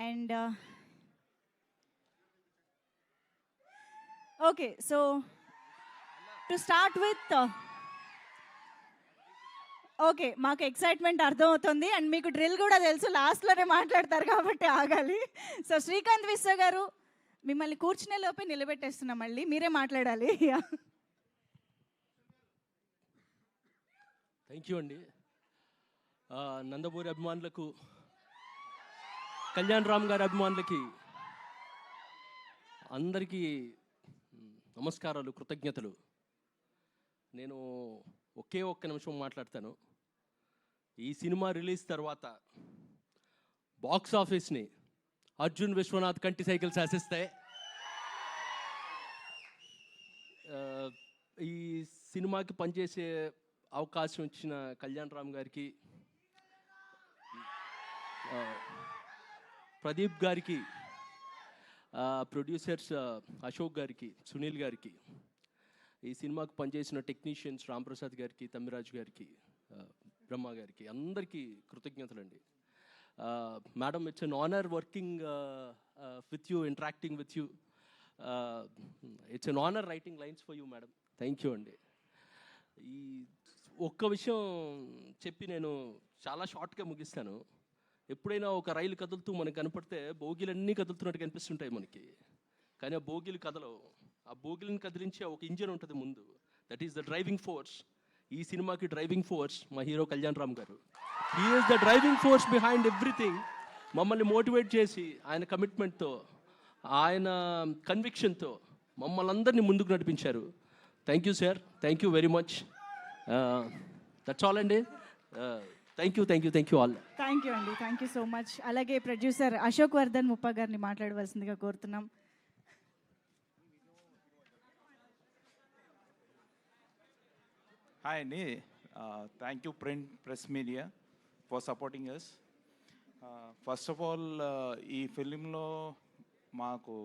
And okay, so to start with, okay, మాకు excitement అర్థమవుతుంది and మీకు డ్రిల్ కూడా తెలుసు, లాస్ట్లోనే మాట్లాడతారు కాబట్టి ఆగాలి. సో శ్రీకాంత్ విశ్వ గారు, మిమ్మల్ని కూర్చునే లోపే నిలబెట్టేస్తున్నాం, మళ్ళీ మీరే మాట్లాడాలి. థ్యాంక్ యూ అండి. నందమూరి అభిమానులకు, కళ్యాణ్ రామ్ గారి అభిమానులకి అందరికీ నమస్కారాలు, కృతజ్ఞతలు. నేను ఒకే ఒక్క నిమిషం మాట్లాడతాను. ఈ సినిమా రిలీజ్ తర్వాత బాక్స్ ఆఫీస్ని అర్జున్ విశ్వనాథ్ కంటి సైకిల్ శాసిస్తాయి. ఈ సినిమాకి పనిచేసే అవకాశం ఇచ్చిన కళ్యాణ్ రామ్ గారికి, ప్రదీప్ గారికి, ప్రొడ్యూసర్స్ అశోక్ గారికి, సునీల్ గారికి, ఈ సినిమాకు పనిచేసిన టెక్నీషియన్స్ రాంప్రసాద్ గారికి, తమ్మిరాజు గారికి, బ్రహ్మ గారికి, అందరికీ కృతజ్ఞతలండి. Madam, it's an honour working with you, interacting with you. It's an honour writing lines for you madam. Thank you అండి. ఈ ఒక్క విషయం చెప్పి నేను చాలా షార్ట్గా ముగిస్తాను. ఎప్పుడైనా ఒక రైలు కదులుతూ మనకు కనపడితే బోగీలన్నీ కదులుతున్నట్టు కనిపిస్తుంటాయి మనకి, కానీ ఆ బోగీలు కదలవు. ఆ బోగిలను కదిలించే ఒక ఇంజిన్ ఉంటుంది ముందు, that is the driving force. ఈ సినిమాకి డ్రైవింగ్ ఫోర్స్ మా హీరో కళ్యాణ్ రామ్ గారు. He is the driving force behind everything. మమ్మల్ని మోటివేట్ చేసి ఆయన కమిట్మెంట్తో, ఆయన కన్విక్షన్తో మమ్మల్ని అందరినీ ముందుకు నడిపించారు. Thank you sir, thank you very much. That's all అండి. Thank you, thank you, thank you all. Thank you అండి, థ్యాంక్ యూ సో మచ్. అలాగే ప్రొడ్యూసర్ అశోక్ వర్ధన్ ముప్ప గారిని మాట్లాడవలసిందిగా కోరుతున్నాం. హాయ్ అండి. Thank you press media for supporting us. First of all, ఈ ఫిలింలో మాకు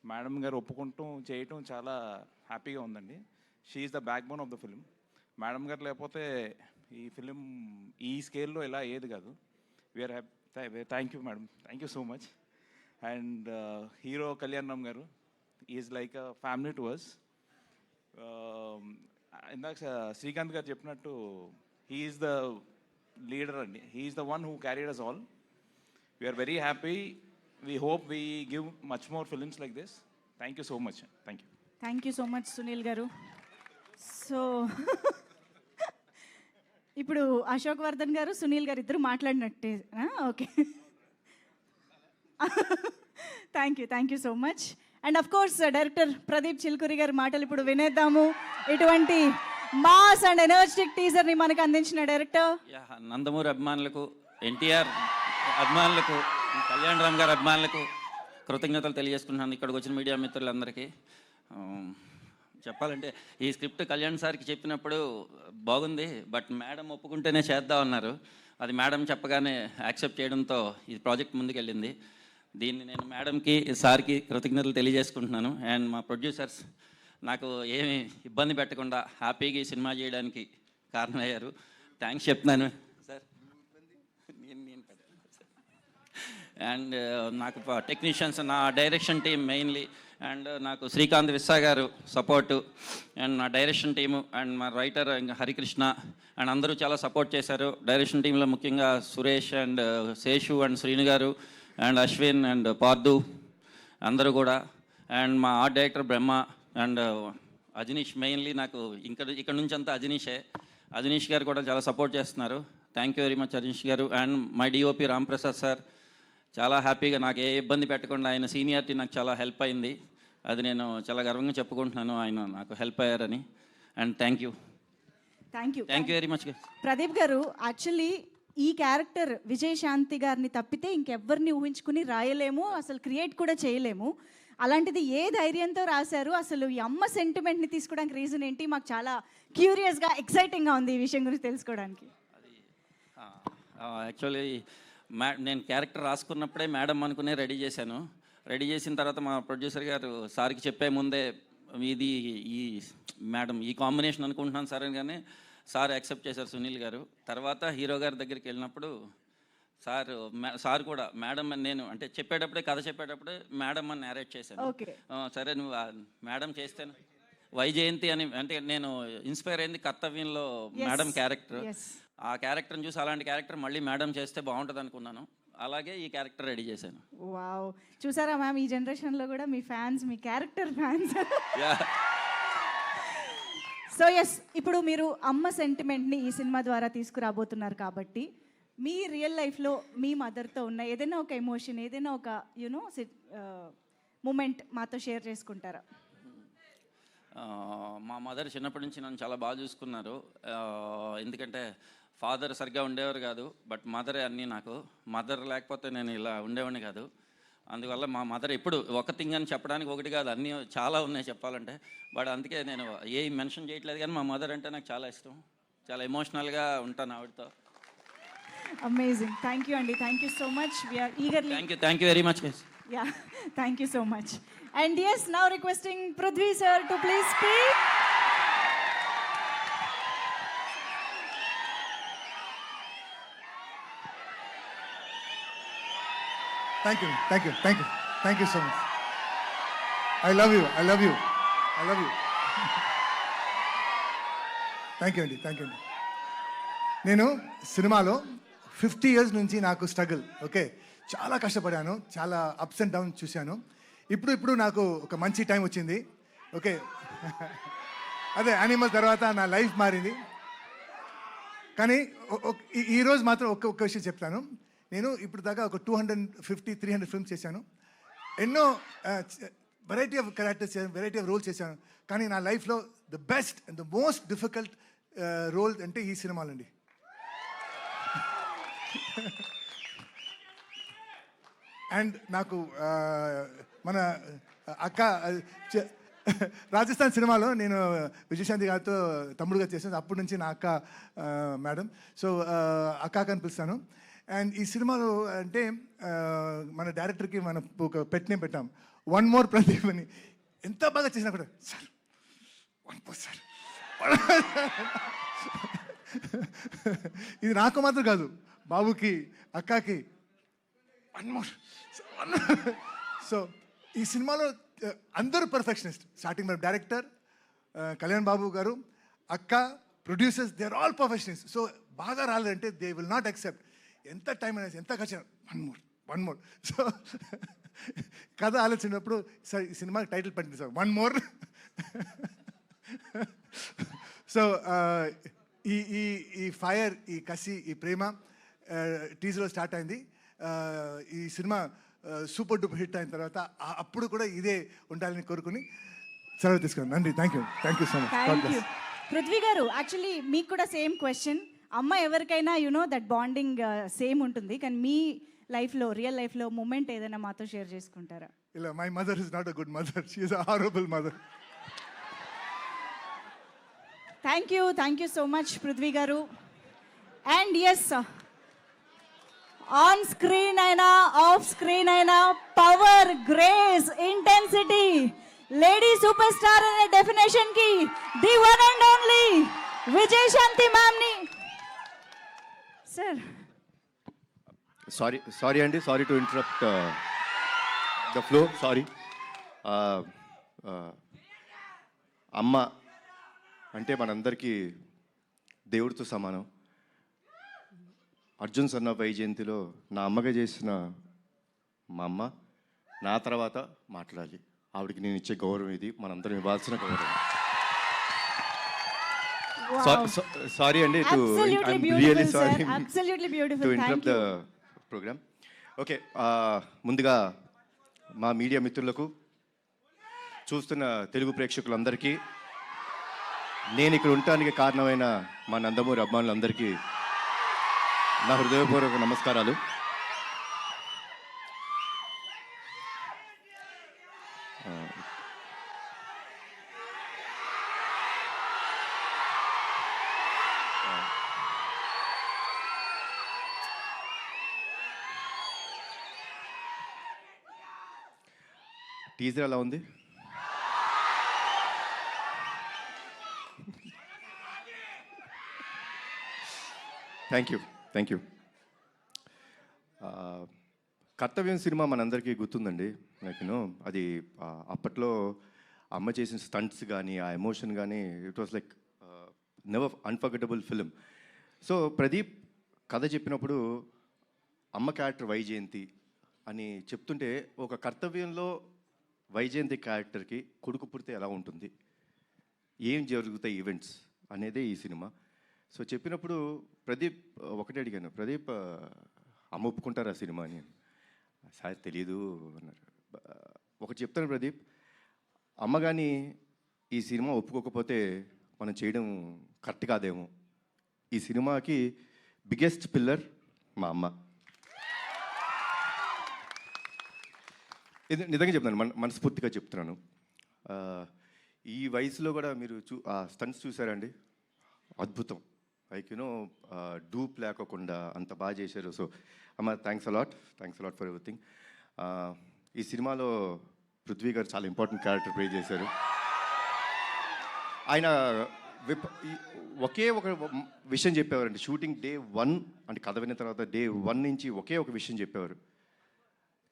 మేడం గారు ఒప్పుకుంటూ చేయటం చాలా హ్యాపీగా ఉందండి. She is the backbone of the film. Madam గారు లేకపోతే ఈ ఫిలిం ఈ స్కేల్లో ఇలా ఏది కాదు. We are happy. Thank you madam, thank you so much. And hero Kalyan Ram గారు is like a family to us. ఇందాక శ్రీకాంత్ గారు చెప్పినట్టు హీఈస్ ద లీడర్ అండి. He is the one who carried us all. We are very happy. We hope we give much more films like this. Thank you so much. Thank you. Thank you so much Sunil గారు. So ఇప్పుడు అశోక్ వర్ధన్ గారు, సునీల్ గారు ఇద్దరు మాట్లాడినట్టే. Okay, thank you so much. And of course director Pradeep Chilkuri గారి మాటలు ఇప్పుడు వినేద్దాము. ఇటువంటి మాస్ అండ్ ఎనర్జెటిక్ టీజర్ని మనకు అందించిన డైరెక్టర్. నందమూరి అభిమానులకు, ఎన్టీఆర్ అభిమానులకు, కళ్యాణ్ రామ్ గారి అభిమానులకు కృతజ్ఞతలు తెలియజేసుకుంటున్నాను. ఇక్కడికి వచ్చిన మీడియా మిత్రులందరికీ చెప్పాలంటే, ఈ స్క్రిప్ట్ కళ్యాణ్ సార్కి చెప్పినప్పుడు బాగుంది, బట్ మేడం ఒప్పుకుంటేనే చేద్దాం అన్నారు. అది మేడం చెప్పగానే యాక్సెప్ట్ చేయడంతో ఈ ప్రాజెక్ట్ ముందుకెళ్ళింది. దీన్ని నేను మేడంకి, సార్కి కృతజ్ఞతలు తెలియజేసుకుంటున్నాను. అండ్ మా ప్రొడ్యూసర్స్ నాకు ఏమి ఇబ్బంది పెట్టకుండా హ్యాపీగా ఈ సినిమా చేయడానికి కారణమయ్యారు. థ్యాంక్స్ చెప్తున్నాను సార్. అండ్ నాకు టెక్నీషియన్స్, నా డైరెక్షన్ టీం మెయిన్లీ, అండ్ నాకు శ్రీకాంత్ విశ్వ గారు సపోర్టు, అండ్ నా డైరెక్షన్ టీము, అండ్ మా రైటర్ హరికృష్ణ, అండ్ అందరూ చాలా సపోర్ట్ చేశారు. డైరెక్షన్ టీంలో ముఖ్యంగా సురేష్ అండ్ శేషు అండ్ శ్రీను గారు అండ్ అశ్విన్ అండ్ పార్దు అందరూ కూడా, అండ్ మా art director Brahma and Ajaneesh. Mainly నాకు ఇక్కడ నుంచి అంతా అజనీష్ గారు కూడా చాలా సపోర్ట్ చేస్తున్నారు. Thank you very much Ajaneesh గారు. And my DOP Ramprasad sir చాలా హ్యాపీగా, నాకు ఏ ఇబ్బంది పెట్టకుండా ఆయన సీనియారిటీ నాకు చాలా హెల్ప్ అయింది. అది నేను చాలా గర్వంగా చెప్పుకుంటున్నాను, ఆయన నాకు హెల్ప్ అయ్యారని. And thank you very much. Pradeep గారు, యాక్చువల్లీ ఈ క్యారెక్టర్ విజయశాంతి గారిని తప్పితే ఇంకెవ్వరిని ఊహించుకుని రాయలేము, అసలు క్రియేట్ కూడా చేయలేము. అలాంటిది ఏ ధైర్యంతో రాశారు? అసలు ఈ అమ్మ సెంటిమెంట్ని తీసుకోవడానికి రీజన్ ఏంటి? మాకు చాలా క్యూరియస్గా, ఎక్సైటింగ్గా ఉంది ఈ విషయం గురించి తెలుసుకోవడానికి. యాక్చువల్లీ నేను క్యారెక్టర్ రాసుకున్నప్పుడే మేడం అనుకునే రెడీ చేశాను. రెడీ చేసిన తర్వాత మా ప్రొడ్యూసర్ గారు సార్కి చెప్పే ముందే, ఇది ఈ మేడం ఈ కాంబినేషన్ అనుకుంటున్నాను సార్ అని, కానీ సార్ యాక్సెప్ట్ చేశారు సునీల్ గారు. తర్వాత హీరో గారి దగ్గరికి వెళ్ళినప్పుడు సార్ కూడా మేడం అని నేను అంటే చెప్పేటప్పుడే కథ చెప్పేటప్పుడే మేడం అని నేరేట్ చేశాను. ఓకే. సరే నువ్వు మేడం చేస్తాను వైజయంతి అని అంటే నేను ఇన్స్పైర్ అయింది కర్తవ్యంలో మేడం క్యారెక్టర్. ఎస్. ఆ క్యారెక్టర్ని చూసి అలాంటి క్యారెక్టర్ మళ్ళీ మేడం చేస్తే బాగుంటుంది అనుకున్నాను. అలాగే ఈ క్యారెక్టర్ రెడీ చేశాను. వావ్, చూసారా మ్యామ్, ఈ జనరేషన్లో కూడా మీ ఫ్యాన్స్ మీ క్యారెక్టర్ ఫ్యాన్స్. సో ఎస్, ఇప్పుడు మీరు అమ్మ సెంటిమెంట్ని ఈ సినిమా ద్వారా తీసుకురాబోతున్నారు కాబట్టి మీ రియల్ లైఫ్లో మీ మదర్తో ఉన్న ఏదైనా ఒక ఎమోషన్, ఏదైనా ఒక యూనో మూమెంట్ మాతో షేర్ చేసుకుంటారా? మా మదర్ చిన్నప్పటి నుంచి నన్ను చాలా బాగా చూసుకున్నారు. ఎందుకంటే ఫాదర్ సరిగ్గా ఉండేవారు కాదు, బట్ మదరే అన్నీ నాకు. మదర్ లేకపోతే నేను ఇలా ఉండేవాడిని కాదు. అందువల్ల మా మదర్ ఎప్పుడు ఒక థింగ్ అని చెప్పడానికి ఒకటి కాదు, అన్నీ చాలా ఉన్నాయి చెప్పాలంటే. బట్ అందుకే నేను ఏ మెన్షన్ చేయట్లేదు, కానీ మా మదర్ అంటే నాకు చాలా ఇష్టం. చాలా ఎమోషనల్గా ఉంటాను ఆవిడతో. అమేజింగ్, థ్యాంక్ యూ అండి, thank you so much. We're eagerly thank you very much. Yeah, thank you so much. And yes, now requesting Prithvi sir to please speak. Thank you, thank you, thank you, thank you so much. I love you, I love you, I love you. Thank you అండి, thank you అండి. నేను సినిమాలో 50 years నుంచి నాకు struggle, okay, చాలా కష్టపడాను, చాలా ups and down చూశాను. ఇప్పుడు నాకు ఒక మంచి టైం వచ్చింది, ఓకే. అదే యానిమల్ తర్వాత నా లైఫ్ మారింది. కానీ ఈరోజు మాత్రం ఒక్క విషయం చెప్తాను. నేను ఇప్పుడు దాకా ఒక 250-300 ఫిల్మ్స్ చేశాను. ఎన్నో వెరైటీ ఆఫ్ క్యారెక్టర్స్ చేశాను, వెరైటీ ఆఫ్ రోల్స్ చేశాను. కానీ నా లైఫ్లో the best and the most difficult role అంటే ఈ సినిమాలండి. అండ్ నాకు మన అక్క రాజస్థాన్ సినిమాలో నేను విజయశాంతి గారితో తమ్ముడుగా చేశాను. అప్పటి నుంచి నా అక్క మేడం, సో అక్క అని పిలుస్తాను. అండ్ ఈ సినిమాలో అంటే మన డైరెక్టర్కి మనం ఒక పెట్ నేమ్ పెట్టాం, వన్ మోర్ ప్రదీప్ అని. ఎంత బాగా చేసినా కూడా సార్ వన్ మోర్ సార్, ఇది నాకు మాత్రం కాదు, బాబుకి అక్కకి వన్ మోర్. సో ఈ సినిమాలో అందరూ పర్ఫెక్షనిస్ట్. స్టార్టింగ్ మన డైరెక్టర్ కళ్యాణ్ బాబు గారు, అక్క, producers, they are all perfectionist. So బాగా రాలేదంటే దే విల్ నాట్ యాక్సెప్ట్. ఎంత టైం అనేది, ఎంత ఖర్చు, వన్ మోర్. సో కథ ఆలోచించినప్పుడు సార్ ఈ సినిమాకి టైటిల్ పెట్టింది సార్, వన్ మోర్. సో ఈ ఫైర్, ఈ కసి, ఈ ప్రేమ టీజర్లో స్టార్ట్ అయింది. ఈ సినిమా సూపర్ డూపర్ హిట్ అయిన తర్వాత అప్పుడు కూడా ఇదే ఉండాలని కోరుకుని సెలవు తీసుకున్నాను. నండి, thank you so much. Thank you. Prithvi గారు, యాక్చువల్లీ మీకు కూడా సేమ్ క్వశ్చన్. అమ్మ ఎవరికైనా యునో దట్ బాండింగ్ సేమ్ ఉంటుంది, కానీ మీ లైఫ్లో, రియల్ లైఫ్లో మూమెంట్ ఏదైనా మాతో షేర్ చేసుకుంటారా? ఇలా my mother is not a good mother, she is a horrible mother. Thank you so much Prithvi గారు. అండ్ ఎస్, ఆన్ స్క్రీన్ అయినా ఆఫ్ స్క్రీన్ అయినా power, grace, intensity, lady super star అనే definition కి the one and only Vijayashanti ma'am ని. Sir sorry అండి, sorry to interrupt the flow, sorry. అమ్మ అంటే మనందరికీ దేవుడితో సమానం. అర్జున్ సన్న వైజయంతిలో నా అమ్మగా చేసిన మా అమ్మ నా తర్వాత మాట్లాడాలి. ఆవిడకి నేను ఇచ్చే గౌరవం ఇది, మనందరం ఇవ్వాల్సిన గౌరవం. సారీ అండి, really sorry to interrupt the programme. Okay, ముందుగా మా మీడియా మిత్రులకు, చూస్తున్న తెలుగు ప్రేక్షకులందరికీ, నేను ఇక్కడ ఉండటానికి కారణమైన మా నందమూరి అభిమానులందరికీ నా హృదయపూర్వక నమస్కారాలు. టీజర్ ఎలా ఉంది? Thank you. కర్తవ్యం సినిమా మనందరికీ గుర్తుందండి. లైక్ అది అప్పట్లో అమ్మ చేసిన స్టంట్స్ కానీ ఆ ఎమోషన్ కానీ it was like never unforgettable film. So Pradeep కథ చెప్పినప్పుడు అమ్మ క్యారెక్టర్ వైజయంతి అని చెప్తుంటే ఒక కర్తవ్యంలో వైజయంతి క్యారెక్టర్కి కొడుకు పుడితే ఎలా ఉంటుంది, ఏం జరుగుతాయి ఈవెంట్స్ అనేదే ఈ సినిమా. సో చెప్పినప్పుడు ప్రదీప్ ఒకటే అడిగాను, ప్రదీప్ అమ్మ ఒప్పుకుంటారు ఆ సినిమా అని. సార్ తెలీదు అన్నారు. ఒకటి చెప్తాను ప్రదీప్, అమ్మ కానీ ఈ సినిమా ఒప్పుకోకపోతే మనం చేయడం కరెక్ట్ కాదేమో. ఈ సినిమాకి బిగ్గెస్ట్ పిల్లర్ మా అమ్మ. ఇది నిజంగా చెప్తున్నాను, మనస్ఫూర్తిగా చెప్తున్నాను. ఈ వయసులో కూడా మీరు ఆ స్టంట్స్ చూసారండి, అద్భుతం. లైక్ డూప్ లేకోకుండా అంత బాగా చేశారు. సో అమ్మ థ్యాంక్స్ అలాట్ ఫర్ ఎవ్రీథింగ్. ఈ సినిమాలో పృథ్వీ గారు చాలా ఇంపార్టెంట్ క్యారెక్టర్ ప్లే చేశారు. ఆయన ఒకే ఒక విషయం చెప్పేవారండి. షూటింగ్ డే 1 అంటే కథ విన్న తర్వాత డే 1 నుంచి ఒకే ఒక విషయం చెప్పేవారు,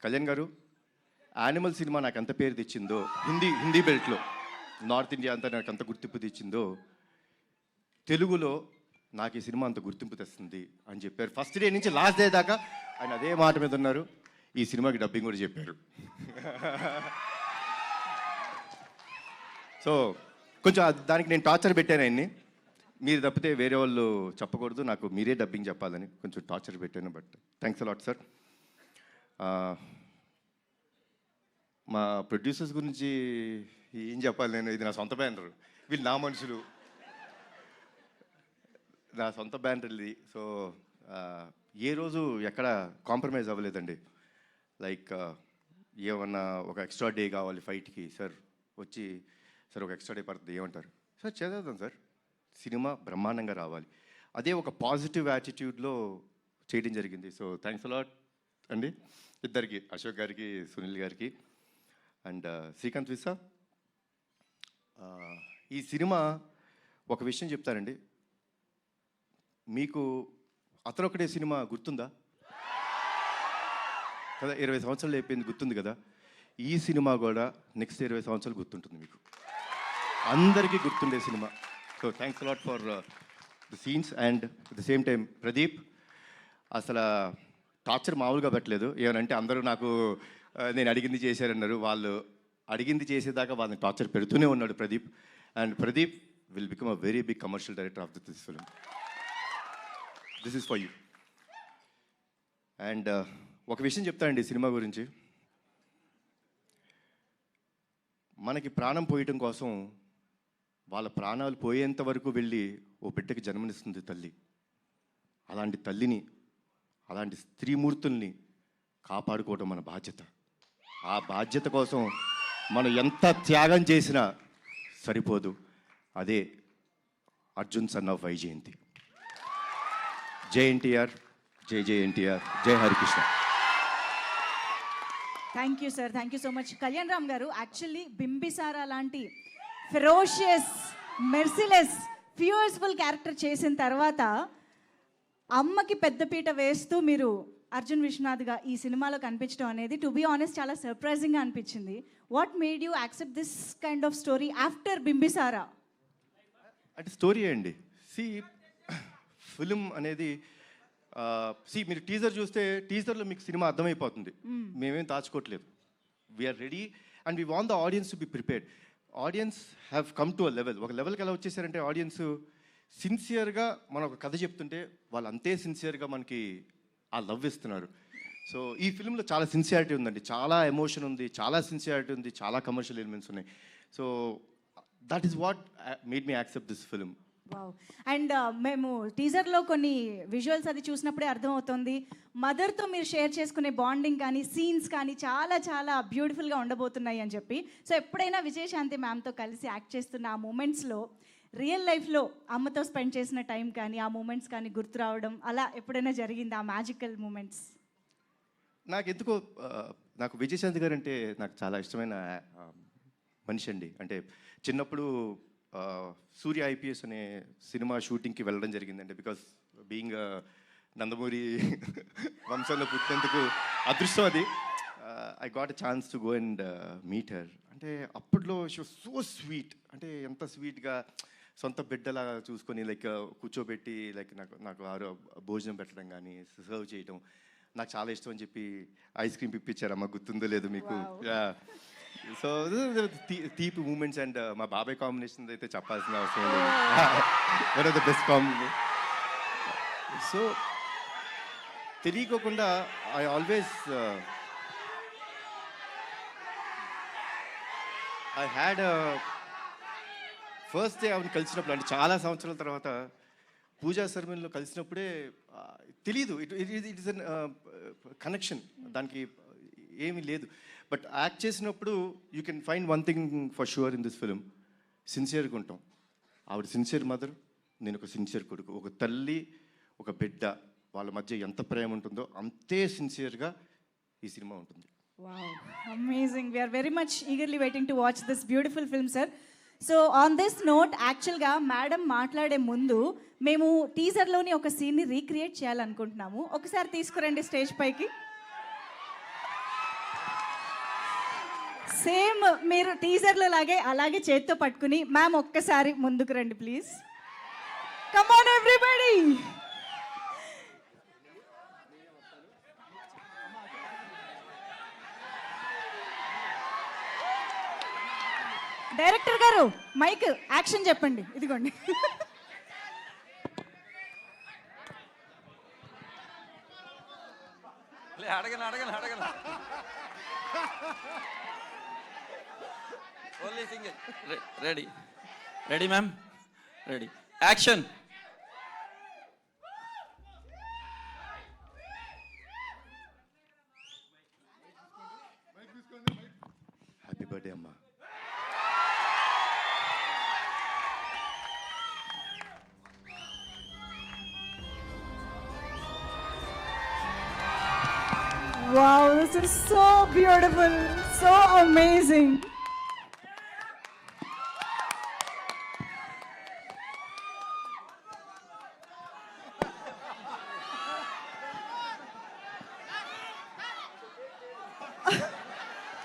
కళ్యాణ్ గారు యానిమల్ సినిమా నాకు ఎంత పేరు తెచ్చిందో, హిందీ బెల్ట్లో నార్త్ ఇండియా అంతా నాకు అంత గుర్తింపు తెచ్చిందో, తెలుగులో నాకు ఈ సినిమా అంత గుర్తింపు తెస్తుంది అని చెప్పారు. ఫస్ట్ డే నుంచి లాస్ట్ డే దాకా ఆయన అదే మాట మీద ఉన్నారు. ఈ సినిమాకి డబ్బింగ్ కూడా చెప్పారు. సో కొంచెం దానికి నేను టార్చర్ పెట్టాను ఆయన్ని. మీరు తప్పితే వేరే వాళ్ళు చెప్పకూడదు, నాకు మీరే డబ్బింగ్ చెప్పాలని కొంచెం టార్చర్ పెట్టాను. But thanks a lot sir. మా ప్రొడ్యూసర్స్ గురించి ఏం చెప్పాలి నేను, ఇది నా సొంత బ్యానర్, వీళ్ళు నా మనుషులు, నా సొంత బ్యానర్ ఇది. సో ఏ రోజు ఎక్కడ కాంప్రమైజ్ అవ్వలేదండి. లైక్ ఏమన్నా ఒక ఎక్స్ట్రా డే కావాలి ఫైట్కి, సార్ వచ్చి సార్ ఒక ఎక్స్ట్రా డే పడుతుంది ఏమంటారు, సార్ చేద్దాం సార్, సినిమా బ్రహ్మాండంగా రావాలి. అదే ఒక పాజిటివ్ యాటిట్యూడ్లో చేయడం జరిగింది. సో థ్యాంక్స్ అలాట్ అండి ఇద్దరికి, అశోక్ గారికి, సునీల్ గారికి అండ్ శ్రీకాంత్ విసా. ఈ సినిమా ఒక విషయం చెప్తానండి, మీకు అతనొక్కడే సినిమా గుర్తుందా కదా, 20 సంవత్సరాలు అయిపోయింది, గుర్తుంది కదా. ఈ సినిమా కూడా నెక్స్ట్ 20 సంవత్సరాలు గుర్తుంటుంది మీకు, అందరికీ గుర్తుండే cinema. So thanks a lot for the scenes and at the same time Pradeep అసలు టార్చర్ మామూలుగా పెట్టలేదు. ఏమనంటే అందరూ నాకు నేను అడిగింది చేశారన్నారు, వాళ్ళు అడిగింది చేసేదాకా వాళ్ళని టార్చర్ పెడుతూనే ఉన్నాడు Pradeep. And Pradeep will become a very big commercial director of this film. This is for you. And ఒక విషయం చెప్తానండి సినిమా గురించి, మనకి ప్రాణం పోయటం కోసం వాళ్ళ ప్రాణాలు పోయేంత వరకు వెళ్ళి ఓ బిడ్డకి జన్మనిస్తుంది తల్లి. అలాంటి తల్లిని, అలాంటి స్త్రీమూర్తుల్ని కాపాడుకోవడం మన బాధ్యత. ఆ బాధ్యత కోసం మనం ఎంత త్యాగం చేసినా సరిపోదు. అదే అర్జున్ సన్ ఆఫ్ వైజయంతి. జై ఎన్టీఆర్, జై జై ఎన్టీఆర్, జై Harikrishna. Thank you sir, thank you so much. Kalyan Ram గారు, యాక్చువల్లీ బింబిసారా లాంటి ఫెరోషియస్, మెర్సిలెస్, ఫ్యూయర్స్ఫుల్ క్యారెక్టర్ చేసిన తర్వాత అమ్మకి పెద్దపీట వేస్తూ మీరు అర్జున్ విశ్వనాథ్గా ఈ సినిమాలో కనిపించడం అనేది టు బీ ఆనెస్ట్ చాలా సర్ప్రైజింగ్గా అనిపించింది. What made you accept this kind of story after Bimbisara? అంటే స్టోరీ అండి. ఫిలిం అనేది మీరు టీజర్ చూస్తే టీజర్లో మీకు సినిమా అర్థమైపోతుంది. మేమేం దాచుకోవట్లేదు. We are ready and we want the audience to be prepared. Audience have come to a level. ఒక లెవెల్కి ఎలా వచ్చేసారంటే ఆడియన్స్ సిన్సియర్గా మనం ఒక కథ చెప్తుంటే వాళ్ళు అంతే సిన్సియర్గా మనకి ఆ లవ్ ఇస్తున్నారు. సో ఈ ఫిల్మ్లో చాలా సిన్సియారిటీ ఉందండి, చాలా ఎమోషన్ ఉంది, చాలా సిన్సియారిటీ ఉంది, చాలా కమర్షియల్ ఎలిమెంట్స్ ఉన్నాయి. So that is what made me accept this film. Wow. And మేము టీజర్లో కొన్ని విజువల్స్ అది చూసినప్పుడే అర్థమవుతుంది, మదర్తో మీరు షేర్ చేసుకునే బాండింగ్ కానీ సీన్స్ కానీ చాలా చాలా బ్యూటిఫుల్గా ఉండబోతున్నాయి అని చెప్పి. సో ఎప్పుడైనా విజయశాంతి మ్యామ్తో కలిసి యాక్ట్ చేస్తున్న ఆ మూమెంట్స్లో రియల్ లైఫ్లో అమ్మతో స్పెండ్ చేసిన టైం కానీ ఆ మూమెంట్స్ కానీ గుర్తు రావడం అలా ఎప్పుడైనా జరిగింది ఆ మ్యాజికల్ మూమెంట్స్? నాకు ఎందుకో నాకు విజయశాంతి గారు అంటే నాకు చాలా ఇష్టమైన మనిషి అండి. అంటే చిన్నప్పుడు సూర్య ఐపీఎస్ అనే సినిమా షూటింగ్కి వెళ్ళడం జరిగిందండి. బికాస్ బీయింగ్ నందమూరి వంశంలో పుట్టినందుకు అదృష్టం అది. I got a chance to go and meet her. అంటే అప్పట్లో షీ వాస్ సో స్వీట్, అంటే ఎంత స్వీట్గా సొంత బిడ్డలా చూసుకొని లైక్ కూర్చోబెట్టి లైక్ నాకు భోజనం పెట్టడం కానీ సర్వ్ చేయడం నాకు చాలా ఇష్టం అని చెప్పి ఐస్ క్రీమ్ పిప్పించారమ్మ, గుర్తుందో లేదు మీకు. సో తీపి మూమెంట్స్. అండ్ మా బాబాయ్ కాంబినేషన్ అయితే చెప్పాల్సిన అవసరం లేదు, one of the best combination. So తెలియకోకుండా I always I had first day ఆవిడ కలిసినప్పుడు, అంటే చాలా సంవత్సరాల తర్వాత పూజా సెరమనీలో కలిసినప్పుడే తెలీదు, ఇట్ ఇస్ అన్ కనెక్షన్, దానికి ఏమీ లేదు. బట్ యాక్ట్ చేసినప్పుడు you can find one thing for sure in this film, సిన్సియర్గా ఉంటాం. ఆవిడ సిన్సియర్ మదర్, నేను ఒక సిన్సియర్ కొడుకు. ఒక తల్లి ఒక బిడ్డ వాళ్ళ మధ్య ఎంత ప్రేమ ఉంటుందో అంతే సిన్సియర్గా ఈ సినిమా ఉంటుంది. Wow, amazing. We are very much eagerly waiting to watch this beautiful film, sir. So on this note, యాక్చువల్గా మేడం మాట్లాడే ముందు మేము టీజర్లోని ఒక సీన్ని రీక్రియేట్ చేయాలనుకుంటున్నాము. ఒకసారి తీసుకురండి స్టేజ్ పైకి. సేమ్ మీరు టీజర్లో లాగే అలాగే చేత్తో పట్టుకుని మ్యామ్ ఒక్కసారి ముందుకు రండి please. Come on everybody. Director గారు మైక్ యాక్షన్ చెప్పండి. ఇదిగోండి. అడగను only single. Ready ma'am, ready, action. Happy birthday అమ్మా. Wow, this is so beautiful, so amazing.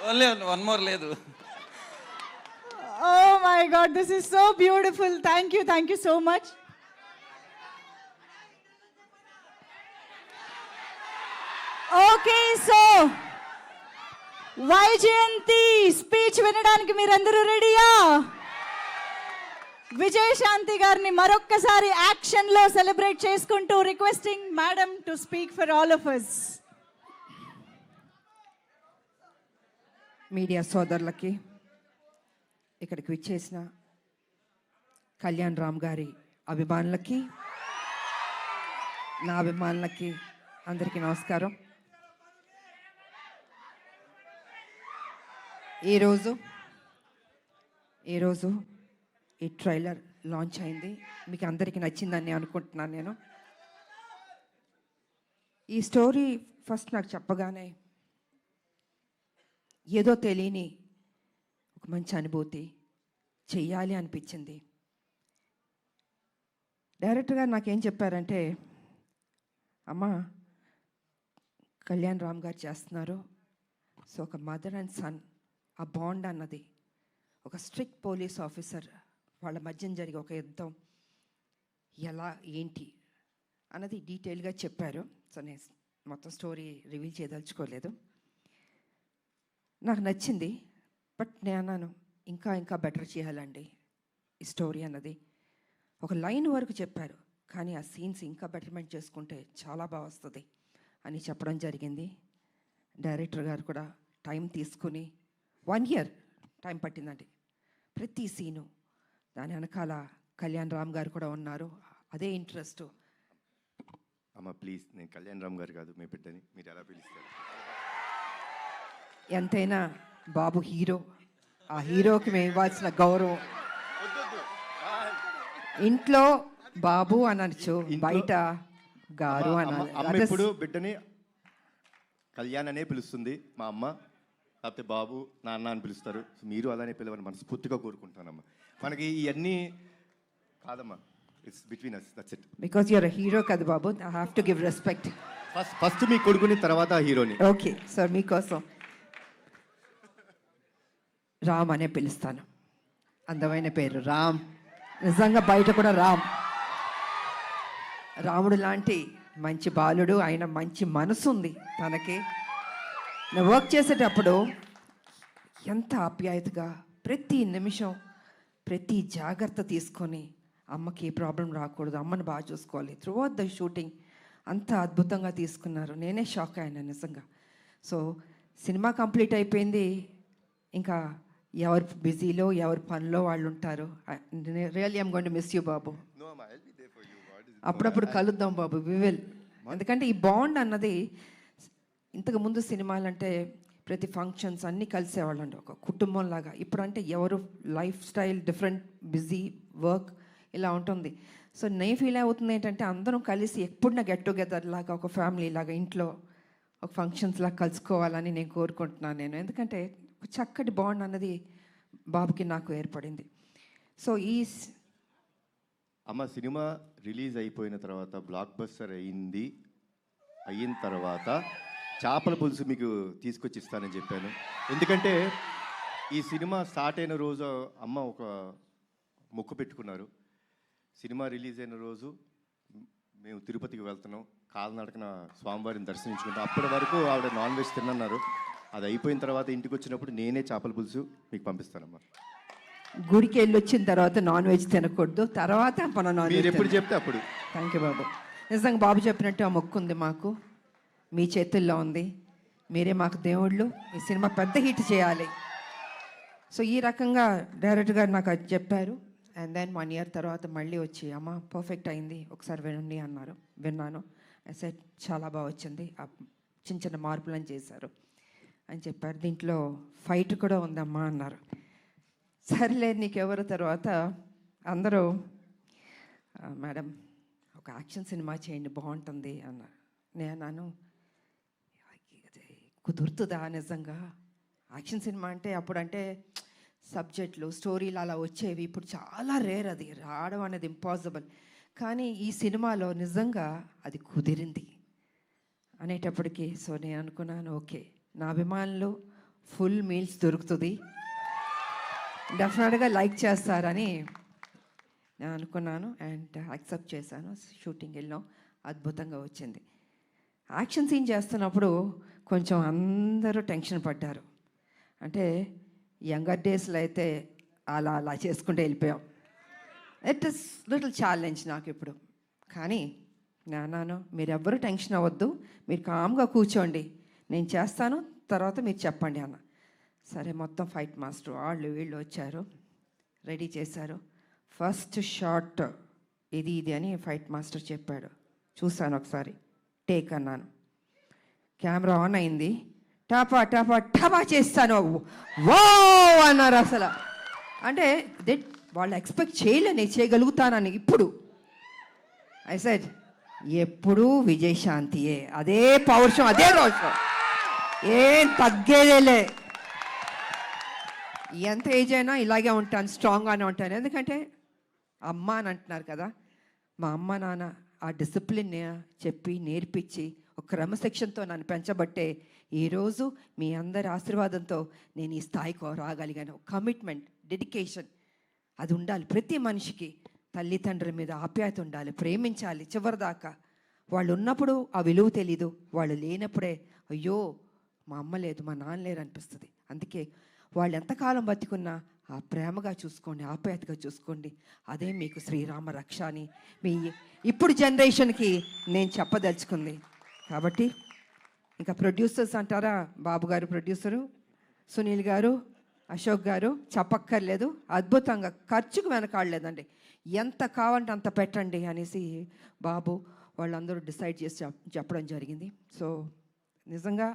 Only one more లేదు. Oh my God, this is so beautiful. Thank you so much. Okay, so Vyjayanthi speech వినడానికి మీరందరూ రెడీయా? విజయశాంతి గారిని మరొక్కసారి యాక్షన్లో celebrate చేసుకుంటూ requesting madam to speak for all of us. Media సోదరులకి, ఇక్కడికి విచ్చేసిన కళ్యాణ్ రామ్ గారి అభిమానులకి, నా అభిమానులకి అందరికీ నమస్కారం. ఈరోజు ఈ ట్రైలర్ లాంచ్ అయింది. మీకు అందరికీ నచ్చిందని అనుకుంటున్నాను. నేను ఈ స్టోరీ ఫస్ట్ నాకు చెప్పగానే ఏదో తెలియని ఒక మంచి అనుభూతి, చెయ్యాలి అనిపించింది. డైరెక్టర్ గారు నాకేం చెప్పారంటే, అమ్మ కళ్యాణ్ రామ్ గారు చేస్తున్నారు, సో ఒక మదర్ అండ్ సన్ ఆ బాండ్ అన్నది, ఒక స్ట్రిక్ట్ పోలీస్ ఆఫీసర్ వాళ్ళ మధ్యన జరిగే ఒక యుద్ధం ఎలా ఏంటి అన్నది డీటెయిల్గా చెప్పారు. సో నేను మొత్తం స్టోరీ రివీల్ చేయదలుచుకోలేదు. నాకు నచ్చింది. బట్ నేను అన్నాను ఇంకా బెటర్ చేయాలండి ఈ స్టోరీ అన్నది. ఒక లైన్ వరకు చెప్పారు, కానీ ఆ సీన్స్ ఇంకా బెటర్మెంట్ చేసుకుంటే చాలా బాగా వస్తుంది అని చెప్పడం జరిగింది. డైరెక్టర్ గారు కూడా టైం తీసుకుని 1 year టైం పట్టిందండి ప్రతి సీను. దాని వెనకాల కళ్యాణ్ రామ్ గారు కూడా ఉన్నారు, అదే ఇంట్రెస్ట్. అమ్మ ప్లీజ్, నేను కళ్యాణ్ రామ్ గారు కాదు, మీ బిడ్డని, మీరు ఎలా పిలుస్తారు? ఎంతైనా బాబు హీరో, ఆ హీరోకి మేము ఇవ్వాల్సిన గౌరవం. ఇంట్లో బాబు అనొచ్చు, బయట గారు అమ్మ అనాలి. ఇప్పుడు బిడ్డని కళ్యాణ్ అనే పిలుస్తుంది మా అమ్మ, లేకపోతే బాబు నాన్న అని పిలుస్తారు. మీరు అలానే పిలవని మనస్ఫూర్తిగా కోరుకుంటానమ్మా. మనకి ఇవన్నీ కాదమ్మా, it's between us, that's it. Because you are a hero కదా బాబు, I have to give respect. First మీ కొడుకుని, తర్వాత హీరోని. ఓకే సార్, మీకోసం రామ్ అనే పిలుస్తాను. అందమైన పేరు రామ్, నిజంగా బయట కూడా రాముడు లాంటి మంచి బాలుడు, ఆయన మంచి మనసు ఉంది తనకి. నేను వర్క్ చేసేటప్పుడు ఎంత ఆప్యాయతగా ప్రతి నిమిషం ప్రతి జాగ్రత్త తీసుకొని అమ్మకి ఏ ప్రాబ్లం రాకూడదు, అమ్మని బాగా చూసుకోవాలి. త్రూ అవుట్ ద షూటింగ్ అంత అద్భుతంగా తీసుకున్నారు. నేనే షాక్ అయ్యాను నిజంగా. సో సినిమా కంప్లీట్ అయిపోయింది, ఇంకా ఎవరు బిజీలో ఎవరి పనిలో వాళ్ళు ఉంటారు. Really I'm going to miss you బాబు. అప్పుడప్పుడు కలుద్దాం బాబు, వి విల్. ఎందుకంటే ఈ బాండ్ అన్నది, ఇంతకు ముందు సినిమాలంటే ప్రతి ఫంక్షన్స్ అన్నీ కలిసేవాళ్ళండి ఒక కుటుంబం లాగా. ఇప్పుడంటే ఎవరు life style different, busy work ఇలా ఉంటుంది. సో నేను ఫీల్ అవుతుంది ఏంటంటే అందరం కలిసి ఎప్పుడున్న గెట్ టుగెదర్ లాగా, ఒక ఫ్యామిలీ లాగా ఇంట్లో ఒక ఫంక్షన్స్ లాగా కలుసుకోవాలని నేను కోరుకుంటున్నాను నేను. ఎందుకంటే ఒక చక్కటి బాండ్ అన్నది బాబుకి నాకు ఏర్పడింది. సో అమ్మ సినిమా రిలీజ్ అయిపోయిన తర్వాత, బ్లాక్ బస్టర్ అయిన తర్వాత చేపల పులుసు మీకు తీసుకొచ్చి ఇస్తానని చెప్పాను. ఎందుకంటే ఈ సినిమా స్టార్ట్ అయిన రోజు అమ్మ ఒక మొక్కు పెట్టుకున్నారు. సినిమా రిలీజ్ అయిన రోజు మేము తిరుపతికి వెళ్తున్నాం, కాలినడకన స్వామివారిని దర్శించుకుంటాం. అప్పటి వరకు ఆవిడ నాన్ వెజ్ తిన్నారు. అది అయిపోయిన తర్వాత ఇంటికి వచ్చినప్పుడు నేనే చేపల పులుసు మీకు పంపిస్తానమ్మా. గుడికి వెళ్ళి వచ్చిన తర్వాత నాన్ వెజ్ తినకూడదు, తర్వాత మన నాన్ మీరు వెజ్ ఎప్పుడు చెప్తే అప్పుడు. థ్యాంక్ యూ బాబు. నిజంగా బాబు చెప్పినట్టు ఆ మొక్కు ఉంది మాకు, మీ చేతుల్లో ఉంది. మీరే మాకు దేవుళ్ళు. ఈ సినిమా పెద్ద హిట్ చేయాలి. సో ఈ రకంగా డైరెక్టర్ గారు నాకు అది చెప్పారు. అండ్ దెన్ 1 year తర్వాత మళ్ళీ వచ్చి, అమ్మ పర్ఫెక్ట్ అయింది, ఒకసారి వినండి అన్నారు. విన్నాను. సెట్ చాలా బాగా వచ్చింది, చిన్న చిన్న మార్పులను చేశారు అని చెప్పారు. దీంట్లో ఫైట్ కూడా ఉందమ్మా అన్నారు. సరేలే నీకెవరు. తర్వాత అందరూ మేడం ఒక యాక్షన్ సినిమా చేయండి బాగుంటుంది అన్నారు. నేను కుదురుతుందా నిజంగా? యాక్షన్ సినిమా అంటే అప్పుడంటే సబ్జెక్టులు స్టోరీలు అలా వచ్చేవి, ఇప్పుడు చాలా రేర్, అది రావడం అనేది ఇంపాసిబుల్. కానీ ఈ సినిమాలో నిజంగా అది కుదిరింది అనేటప్పటికీ సో నేను అనుకున్నాను, ఓకే నా అభిమానులు ఫుల్ మీల్స్ దొరుకుతుంది, డెఫినెట్గా లైక్ చేస్తారని నేను అనుకున్నాను. అండ్ యాక్సెప్ట్ చేశాను. షూటింగ్ వెళ్ళాం, అద్భుతంగా వచ్చింది. యాక్షన్ సీన్ చేస్తున్నప్పుడు కొంచెం అందరూ టెన్షన్ పడ్డారు. అంటే యంగర్ డేస్లో అయితే అలా చేసుకుంటూ వెళ్ళిపోయాం. ఇట్ ఇస్ లిటిల్ ఛాలెంజ్ నాకు ఇప్పుడు. కానీ నాన్న మీరెవ్వరూ టెన్షన్ అవ్వద్దు, మీరు కామ్గా కూర్చోండి, నేను చేస్తాను, తర్వాత మీరు చెప్పండి అన్న. సరే మొత్తం ఫైట్ మాస్టర్ వాళ్ళు వీళ్ళు వచ్చారు, రెడీ చేశారు. ఫస్ట్ షాట్ ఇది అని ఫైట్ మాస్టర్ చెప్పాడు. చూశాను ఒకసారి, టేక్ అన్నాను. కెమెరా ఆన్ అయింది. టపా టపా టపా చేస్తాను, వో అన్నారు. అసలు అంటే వాళ్ళు ఎక్స్పెక్ట్ చేయలే నేను చేయగలుగుతానని. ఇప్పుడు ఐ సెడ్ ఎప్పుడూ విజయశాంతియే, అదే పౌరుషం, అదే రోషం, ఏం తగ్గేదేలే. ఎంత ఏజ్ అయినా ఇలాగే ఉంటాను, స్ట్రాంగ్గానే ఉంటాను. ఎందుకంటే అమ్మ అని అంటున్నారు కదా, మా అమ్మ నాన్న ఆ డిసిప్లిన్ చెప్పి నేర్పించి ఒక క్రమశిక్షణతో నన్ను పెంచబట్టే ఈరోజు మీ అందరి ఆశీర్వాదంతో నేను ఈ స్థాయికి రాగలిగాను. కమిట్మెంట్, డెడికేషన్ అది ఉండాలి ప్రతి మనిషికి. తల్లిదండ్రుల మీద ఆప్యాయత ఉండాలి, ప్రేమించాలి చివరిదాకా. వాళ్ళు ఉన్నప్పుడు ఆ విలువ తెలీదు, వాళ్ళు లేనప్పుడే అయ్యో మా అమ్మ లేదు, మా నాన్న లేరు అనిపిస్తుంది. అందుకే వాళ్ళు ఎంతకాలం బతికున్నా ఆ ప్రేమగా చూసుకోండి, ఆప్యాయతగా చూసుకోండి. అదే మీకు శ్రీరామ రక్ష అని మీ ఇప్పుడు జనరేషన్కి నేను చెప్పదలుచుకుంది. కాబట్టి ఇంకా ప్రొడ్యూసర్స్ అంటారా, బాబు గారు ప్రొడ్యూసరు, సునీల్ గారు, అశోక్ గారు చెప్పక్కర్లేదు. అద్భుతంగా ఖర్చుకు వెనకాడలేదండి. ఎంత కావాలంటే అంత పెట్టండి అనేసి బాబు వాళ్ళందరూ డిసైడ్ చేసి చెప్పడం జరిగింది. సో నిజంగా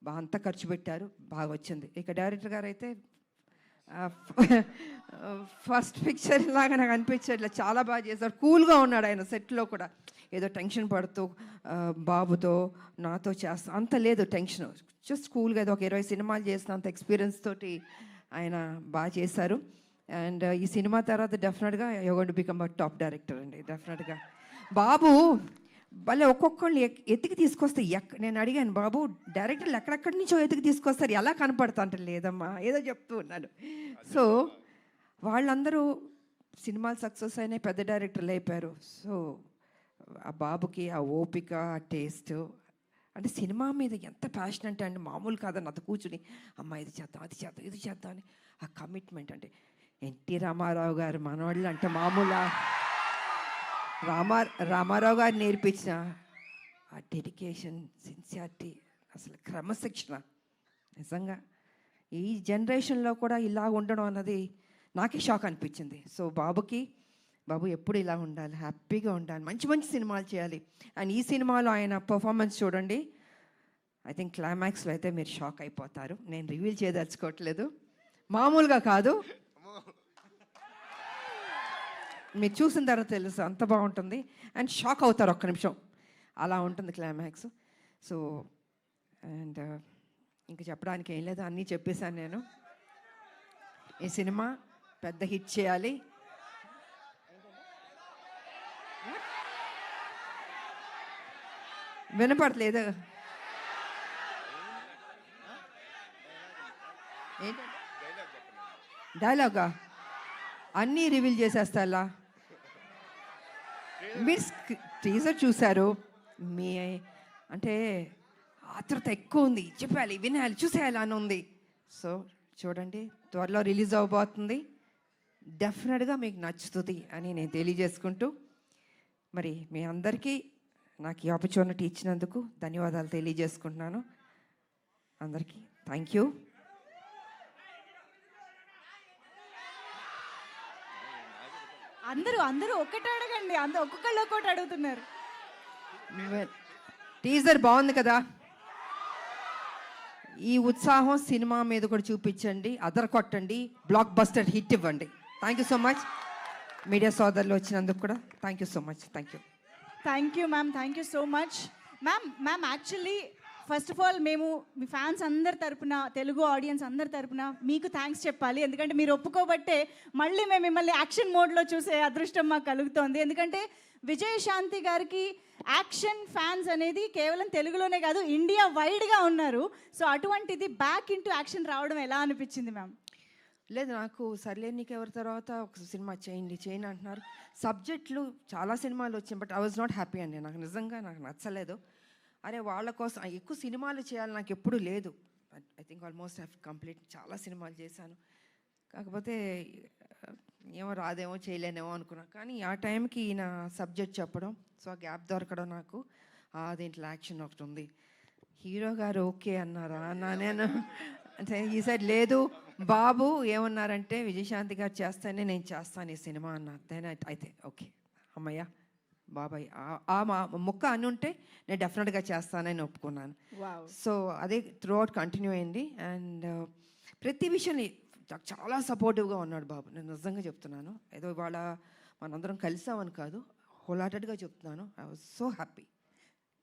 అంత ఖర్చు పెట్టారు, బాగా వచ్చింది. ఇక డైరెక్టర్ గారు అయితే ఫస్ట్ పిక్చర్ లాగా నాకు అనిపించట్లేదు, చాలా బాగా చేశారు. కూల్గా ఉన్నాడు ఆయన సెట్లో కూడా. ఏదో టెన్షన్ పడుతూ బాబుతో నాతో చేస్తా అంత లేదు టెన్షన్, జస్ట్ కూల్గా. ఏదో ఒక 20 సినిమాలు చేసిన అంత ఎక్స్పీరియన్స్ తోటి ఆయన బాగా చేశారు. అండ్ ఈ సినిమా తర్వాత డెఫినెట్గా you going to become a top director అండి, డెఫినెట్గా. బాబు భలే ఒక్కొక్కళ్ళు ఎత్తికి తీసుకొస్తే నేను అడిగాను, బాబు డైరెక్టర్లు ఎక్కడెక్కడి నుంచో ఎత్తికి తీసుకొస్తారు, ఎలా కనపడతా అంటే, లేదమ్మా ఏదో చెప్తూ ఉన్నాను. సో వాళ్ళందరూ సినిమాలు సక్సెస్ అయినాయి, పెద్ద డైరెక్టర్లు అయిపోయారు. సో ఆ బాబుకి ఆ ఓపిక, ఆ టేస్ట్, అంటే సినిమా మీద ఎంత ప్యాషన్ అంటే అండి మామూలు కాదని అంత కూర్చుని అమ్మ ఇది చేద్దాం, అది చేద్దాం, ఇది చేద్దాం అని ఆ కమిట్మెంట్. అంటే ఎన్టీ రామారావు గారు మనవాళ్ళు అంటే మామూలు రామారావు గారు నేర్పించిన ఆ డెడికేషన్, సిన్సియారిటీ, అసలు క్రమశిక్షణ నిజంగా ఈ జనరేషన్లో కూడా ఇలా ఉండడం అన్నది నాకే షాక్ అనిపించింది. సో బాబు ఎప్పుడు ఇలా ఉండాలి, హ్యాపీగా ఉండాలి, మంచి మంచి సినిమాలు చేయాలి. అండ్ ఈ సినిమాలో ఆయన పర్ఫార్మెన్స్ చూడండి, ఐ థింక్ క్లైమాక్స్లో అయితే మీరు షాక్ అయిపోతారు. నేను రివీల్ చేయదలుచుకోవట్లేదు, మామూలుగా కాదు, మీరు చూసిన తర్వాత తెలుసు అంత బాగుంటుంది. అండ్ షాక్ అవుతారు ఒక్క నిమిషం, అలా ఉంటుంది క్లైమాక్స్. సో అండ్ ఇంక చెప్పడానికి ఏం లేదు, అన్నీ చెప్పేశాను నేను. ఈ సినిమా పెద్ద హిట్ చేయాలి. వినపడలేదు డైలాగా అన్నీ రివీల్ చేసేస్తా అలా. మీరు టీజర్ చూశారు, మీ అంటే ఆత్రత ఎక్కువ ఉంది, చెప్పాలి, వినాలి, చూసేయాలి అని ఉంది. సో చూడండి, త్వరలో రిలీజ్ అవ్వబోతుంది, డెఫినెట్గా మీకు నచ్చుతుంది అని నేను తెలియజేసుకుంటూ, మరి మీ అందరికీ నాకు ఈ ఆపర్చునిటీ ఇచ్చినందుకు ధన్యవాదాలు తెలియజేసుకుంటున్నాను. అందరికీ థ్యాంక్ యూ. అందరూ ఒక్కటే అడగండి, ఒక్కొక్కళ్ళు ఒక్కొక్కటి అడుగుతున్నారు. టీజర్ బాగుంది కదా, ఈ ఉత్సాహం సినిమా మీద కూడా చూపించండి, అదర్ కొట్టండి, బ్లాక్ బస్టర్ హిట్ ఇవ్వండి. Thank you so much. Media సోదరులు వచ్చినందుకు కూడా thank you so much. Thank you ma'am, thank you so much. Ma'am actually first of all మేము మీ ఫ్యాన్స్ అందరి తరపున, తెలుగు ఆడియన్స్ అందరి తరపున మీకు థ్యాంక్స్ చెప్పాలి. ఎందుకంటే మీరు ఒప్పుకోబట్టే మళ్ళీ మేము మిమ్మల్ని యాక్షన్ మోడ్లో చూసే అదృష్టం మాకు కలుగుతోంది. ఎందుకంటే విజయశాంతి గారికి యాక్షన్ ఫ్యాన్స్ అనేది కేవలం తెలుగులోనే కాదు, ఇండియా వైడ్గా ఉన్నారు. సో అటువంటిది బ్యాక్ ఇంటూ యాక్షన్ రావడం ఎలా అనిపించింది మ్యామ్? లేదు, నాకు సర్లే నీకు ఎవరి తర్వాత ఒక సినిమా చేయండి అంటున్నారు. సబ్జెక్టులు చాలా సినిమాలు వచ్చాయి, but I was not happy అండి. నాకు నిజంగా నచ్చలేదు. అరే వాళ్ళ కోసం ఎక్కువ సినిమాలు చేయాలి నాకు ఎప్పుడూ లేదు. I think almost have complete చాలా సినిమాలు చేశాను. కాకపోతే ఏమో రాదేమో చేయలేనేమో అనుకున్నాను. కానీ ఆ టైంకి ఈయన సబ్జెక్ట్ చెప్పడం, సో ఆ గ్యాప్ దొరకడం నాకు, దీంట్లో యాక్షన్ ఒకటి ఉంది, హీరో గారు ఓకే అన్నారా అన్నా నేను. అంటే ఈ సైడ్ లేదు, బాబు ఏమన్నారంటే విజయశాంతి గారు చేస్తానే నేను చేస్తాను ఈ సినిమా అన్నారు. దెన్ అయితే ఓకే అమ్మయ్య బాబాయ్ ఆ ముక్క అని ఉంటే నేను డెఫినెట్గా చేస్తానని ఒప్పుకున్నాను. సో అదే త్రూ అవుట్ కంటిన్యూ అయింది. అండ్ ప్రతి విషయాన్ని చాలా సపోర్టివ్గా ఉన్నాడు బాబు. నేను నిజంగా చెప్తున్నాను, ఏదో ఇవాళ మనందరం కలిసామని కాదు, హోల్హార్టెడ్గా చెప్తున్నాను. I was so happy.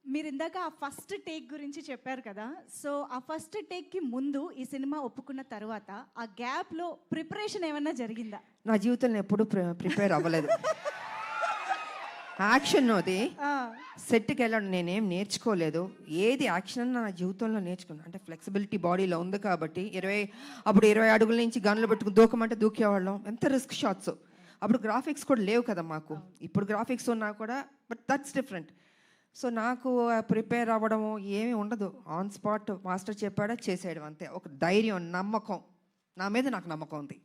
మీరు ఇందాక ఆ ఫస్ట్ టేక్ గురించి చెప్పారు కదా, సో ఆ ఫస్ట్ టేక్కి ముందు ఈ సినిమా ఒప్పుకున్న తర్వాత ఆ గ్యాప్లో ప్రిపరేషన్ ఏమన్నా జరిగిందా? నా జీవితంలో ఎప్పుడూ ప్రిపేర్ అవ్వలేదు. యాక్షన్ అది సెట్కి వెళ్ళడం నేనేం నేర్చుకోలేదు. ఏది యాక్షన్ నా జీవితంలో నేర్చుకున్నాను అంటే ఫ్లెక్సిబిలిటీ బాడీలో ఉంది కాబట్టి. అప్పుడు 20 అడుగుల నుంచి గన్లు పెట్టుకుని దూకమంటే దూకేవాళ్ళం. ఎంత రిస్క్ షాట్స్. అప్పుడు గ్రాఫిక్స్ కూడా లేవు కదా మాకు. ఇప్పుడు గ్రాఫిక్స్ ఉన్నా కూడా, బట్ దట్స్ డిఫరెంట్. సో నాకు ప్రిపేర్ అవ్వడము ఏమీ ఉండదు. ఆన్ స్పాట్ మాస్టర్ చెప్పాడా చేసేయడం అంతే. ఒక ధైర్యం, నమ్మకం, నా మీద నాకు నమ్మకం ఉంది.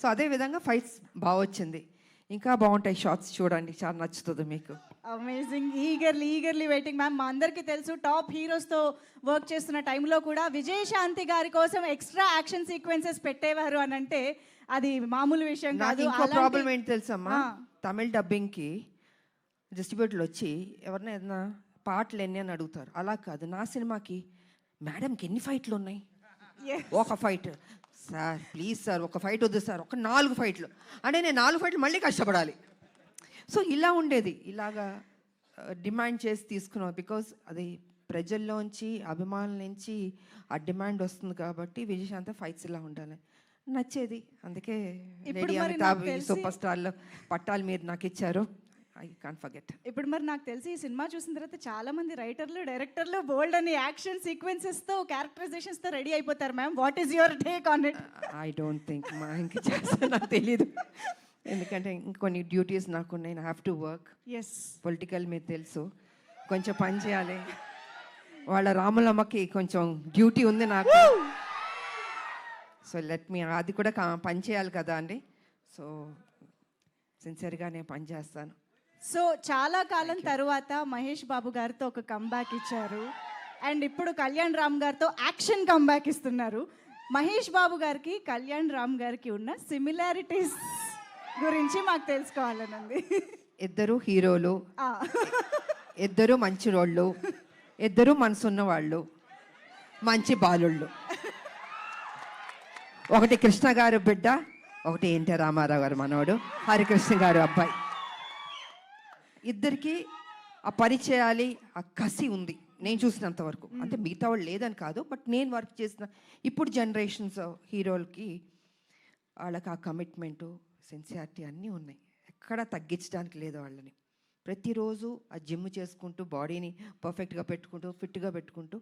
సో అదేవిధంగా ఫైట్స్ బాగా వచ్చింది, ఇంకా బాగుంటాయి షార్ట్స్ చూడండి, చాలా నచ్చుతుంది మీకు. అమేజింగ్. Eagerly waiting ma'am. మా అందరికీ తెలుసు టాప్ హీరోస్తో వర్క్ చేస్తున్న టైంలో కూడా విజయశాంతి గారి కోసం ఎక్స్ట్రా యాక్షన్ సీక్వెన్సెస్ పెట్టేవారు అని అంటే అది మామూలు విషయం కాదు. ఇంకో ప్రాబ్లం ఏంటి తెలుసమ్మా, తమిళ డబ్బింగ్కి డిస్ట్రిబ్యూటర్లు వచ్చి ఎవరినైనా ఏదైనా పాటలు ఎన్ని అని అడుగుతారు. అలా కాదు, నా సినిమాకి మేడంకి ఎన్ని ఫైట్లు ఉన్నాయి, ఒక ఫైట్ సార్ ప్లీజ్ సార్, ఒక ఫైట్ వద్దు సార్, ఒక 4 ఫైట్లు అంటే నేను 4 ఫైట్లు మళ్ళీ కష్టపడాలి. సో ఇలా ఉండేది, ఇలాగా డిమాండ్ చేసి తీసుకున్నాం. బికాజ్ అది ప్రజల్లోంచి, అభిమానుల నుంచి ఆ డిమాండ్ వస్తుంది కాబట్టి విజయశాంతి ఫైట్స్ ఇలా ఉండాలి. నచ్చేది. అందుకే ఇప్పుడు లేడీ మరి అమితాబ్ నాకు తెలిసి- సూపర్ స్టార్లో పట్టాలు మీరు నాకు ఇచ్చారు. I can't forget. ఇప్పుడు మరి నాకు తెలిసి ఈ సినిమా చూసిన తర్వాత చాలా మంది రైటర్లు డైరెక్టర్లు బోల్డ్ అని యాక్షన్ సీక్వెన్సెస్తో క్యారెక్టరైజేషన్స్తో రెడీ అయిపోతారు ma'am. What is your take on it? I don't think మా ఇంక చేస్తా నాకు తెలీదు. ఎందుకంటే ఇంకొన్ని డ్యూటీస్ నాకు ఉన్నాయి. I have to work. Yes, political మీరు తెలుసు, కొంచెం పని చేయాలి. వాళ్ళ రాములమ్మకి కొంచెం డ్యూటీ ఉంది నాకు. సో లెట్ మీ అది కూడా పని చేయాలి కదా అండి. సో సిన్సియర్గా నేను పని చేస్తాను. సో చాలా కాలం తర్వాత మహేష్ బాబు గారితో ఒక కంబ్యాక్ ఇచ్చారు అండ్ ఇప్పుడు కళ్యాణ్ రామ్ గారితో యాక్షన్ కంబ్యాక్ ఇస్తున్నారు. మహేష్ బాబు గారికి కళ్యాణ్ రామ్ గారికి ఉన్న సిమిలారిటీస్ గురించి మాకు తెలుసుకోవాలనుంది. ఇద్దరు హీరోలు, ఇద్దరు మంచి రోళ్ళు, ఇద్దరు మనసున్న వాళ్ళు, మంచి బాలుళ్ళు. ఒకటి కృష్ణ గారు బిడ్డ, ఒకటి ఎన్టీ రామారావు గారు మనవడు, హరికృష్ణ గారు అబ్బాయి. ఇద్దరికి ఆ పరిచయాలి, ఆ కసి ఉంది నేను చూసినంత వరకు. అంటే మిగతా వాళ్ళు లేదని కాదు, బట్ నేను వర్క్ చేసిన ఇప్పుడు జనరేషన్స్ హీరోలకి వాళ్ళకి ఆ కమిట్మెంటు, సిన్సియారిటీ అన్నీ ఉన్నాయి. ఎక్కడ తగ్గించడానికి లేదు వాళ్ళని. ప్రతిరోజు ఆ జిమ్ చేసుకుంటూ బాడీని పర్ఫెక్ట్గా పెట్టుకుంటూ ఫిట్గా పెట్టుకుంటూ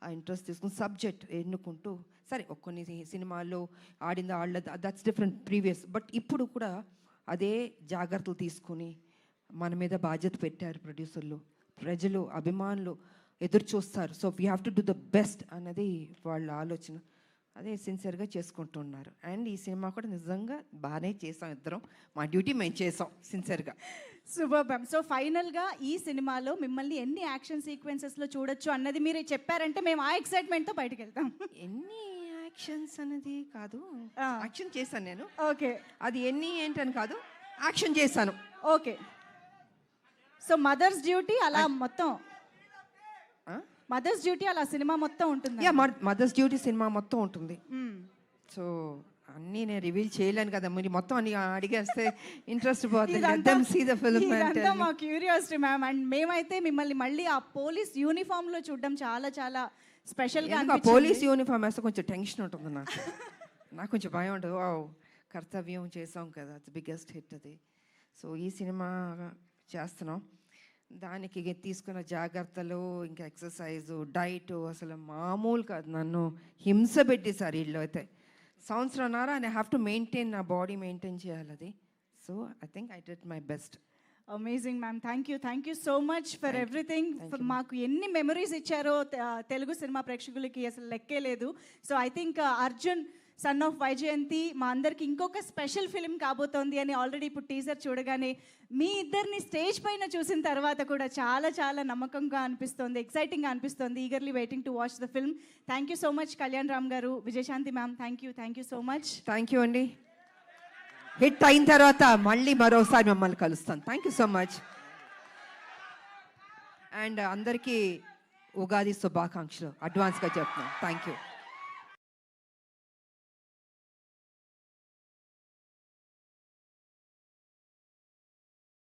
ఆ ఇంట్రెస్ట్ తీసుకుని సబ్జెక్ట్ ఎన్నుకుంటూ, సరే కొన్ని సినిమాల్లో ఆడింది ఆడలేదు, దట్స్ డిఫరెంట్ ప్రీవియస్, బట్ ఇప్పుడు కూడా అదే జాగ్రత్తలు తీసుకుని మన మీద బాధ్యత పెట్టారు ప్రొడ్యూసర్లు, ప్రజలు, అభిమానులు ఎదురు చూస్తారు. So we have to do the best అన్నది వాళ్ళ ఆలోచన. అదే సిన్సియర్గా చేసుకుంటున్నారు. అండ్ ఈ సినిమా కూడా నిజంగా బాగానే చేసాం ఇద్దరం. మా డ్యూటీ మేము చేసాం సిన్సియర్గా. Super ma'am. సో ఫైనల్గా ఈ సినిమాలో మిమ్మల్ని ఎన్ని యాక్షన్ సీక్వెన్సెస్లో చూడొచ్చు అన్నది మీరు చెప్పారంటే మేము ఆ ఎక్సైట్మెంట్తో బయటకు వెళ్తాం. ఎన్ని యాక్షన్స్ అనేది కాదు, యాక్షన్ చేశాను నేను. ఓకే, అది ఎన్ని ఏంటని కాదు, యాక్షన్ చేశాను. ఓకే. సో మదర్స్ డ్యూటీ అలా మొత్తం, మదర్స్ డ్యూటీ అలా సినిమా మొత్తం ఉంటుంది. యా, మదర్స్ డ్యూటీ సినిమా మొత్తం ఉంటుంది. సో అన్నీ నేను రివీల్ చేయలేను కదా, మీరు మొత్తం అన్ని అడిగేస్తే ఇంట్రెస్ట్ పోతుంది. ఇదంతా మా క్యూరియాసిటీ మ్యామ్. అండ్ మేమైతే మిమ్మల్ని మళ్ళీ ఆ పోలీస్ యూనిఫామ్లో చూడడం చాలా చాలా స్పెషల్గా. పోలీస్ యూనిఫామ్ వేస్తే కొంచెం టెన్షన్ ఉంటుంది నాకు. నాకు కొంచెం భయం ఉంటుంది. ఓ కర్తవ్యం చేసాం కదా, బిగ్గెస్ట్ హిట్ అది. సో ఈ సినిమా చేస్తున్నాం, దానికి తీసుకున్న జాగ్రత్తలు, ఇంకా ఎక్సర్సైజు, డైట్ అసలు మామూలు కాదు. నన్ను హింస పెట్టేశారు వీళ్ళు అయితే. సంవత్సరంన్నర ఐ హ్యావ్ టు మెయింటైన్, నా బాడీ మెయింటైన్ చేయాలి అది. So I think I did my best. Amazing ma'am. Thank you so much for everything. మాకు ఎన్ని మెమరీస్ ఇచ్చారో తెలుగు సినిమా ప్రేక్షకులకి అసలు లెక్కే లేదు. So I think Arjun son of Vyjayanthi మా అందరికి ఇంకొక స్పెషల్ ఫిలిం కాబోతోంది అని ఆల్రెడీ ఇప్పుడు టీజర్ చూడగానే మీ ఇద్దరిని స్టేజ్ పైన చూసిన తర్వాత కూడా చాలా చాలా నమ్మకంగా అనిపిస్తోంది, ఎక్సైటింగ్గా అనిపిస్తోంది. Eagerly waiting to watch the film. Thank you so much Kalyan Ram garu, Vijayashanti ma'am. Thank you so much. Thank you అండి. హిట్ అయిన తర్వాత మళ్ళీ మరోసారి మిమ్మల్ని కలుస్తాను. థ్యాంక్ యూ సో మచ్. అండ్ అందరికీ ఉగాది శుభాకాంక్షలు అడ్వాన్స్గా చెప్తున్నాను. Thank you.